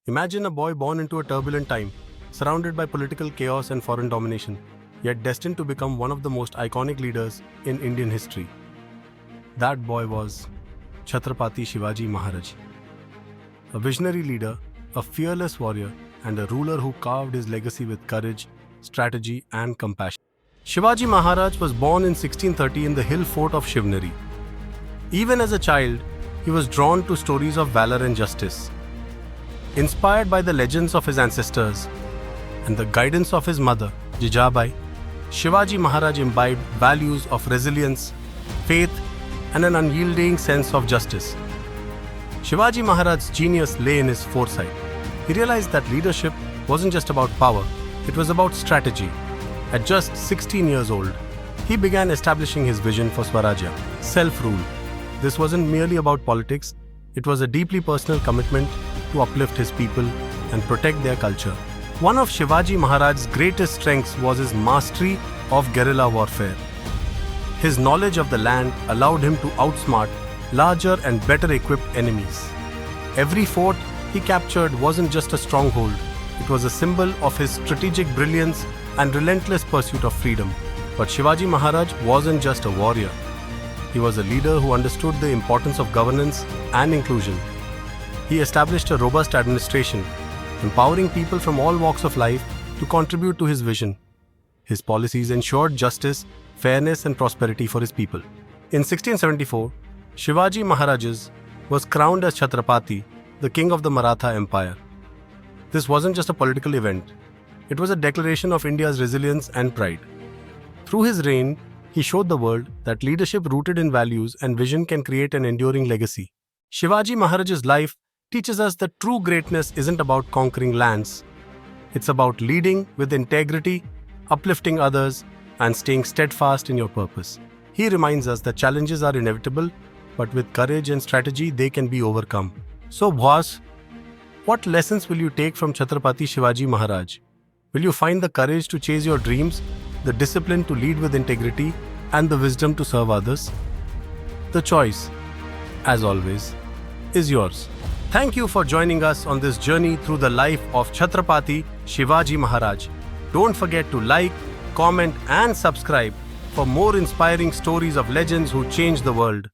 Imagine a boy born into a turbulent time, surrounded by political chaos and foreign domination, yet destined to become one of the most iconic leaders in Indian history. That boy was Chhatrapati Shivaji Maharaj, a visionary leader, a fearless warrior, and a ruler who carved his legacy with courage, strategy, and compassion. Shivaji Maharaj was born in 1630 in the hill fort of Shivneri. Even as a child, he was drawn to stories of valor and justice. Inspired by the legends of his ancestors and the guidance of his mother, Jijabai, Shivaji Maharaj imbibed values of resilience, faith, and an unyielding sense of justice. Shivaji Maharaj's genius lay in his foresight. He realized that leadership wasn't just about power, it was about strategy. At just 16 years old, he began establishing his vision for Swarajya, self-rule. This wasn't merely about politics, it was a deeply personal commitment to uplift his people and protect their culture. One of Shivaji Maharaj's greatest strengths was his mastery of guerrilla warfare. His knowledge of the land allowed him to outsmart larger and better equipped enemies. Every fort he captured wasn't just a stronghold, it was a symbol of his strategic brilliance and relentless pursuit of freedom. But Shivaji Maharaj wasn't just a warrior. He was a leader who understood the importance of governance and inclusion. He established a robust administration, empowering people from all walks of life to contribute to his vision. His policies ensured justice, fairness, and prosperity for his people. In 1674, Shivaji Maharaj was crowned as Chhatrapati, the king of the Maratha Empire. This wasn't just a political event, it was a declaration of India's resilience and pride. Through his reign, he showed the world that leadership rooted in values and vision can create an enduring legacy. Shivaji Maharaj's life teaches us that true greatness isn't about conquering lands. It's about leading with integrity, uplifting others, and staying steadfast in your purpose. He reminds us that challenges are inevitable, but with courage and strategy, they can be overcome. So, boss, what lessons will you take from Chhatrapati Shivaji Maharaj? Will you find the courage to chase your dreams, the discipline to lead with integrity, and the wisdom to serve others? The choice, as always, is yours. Thank you for joining us on this journey through the life of Chhatrapati Shivaji Maharaj. Don't forget to like, comment, and subscribe for more inspiring stories of legends who changed the world.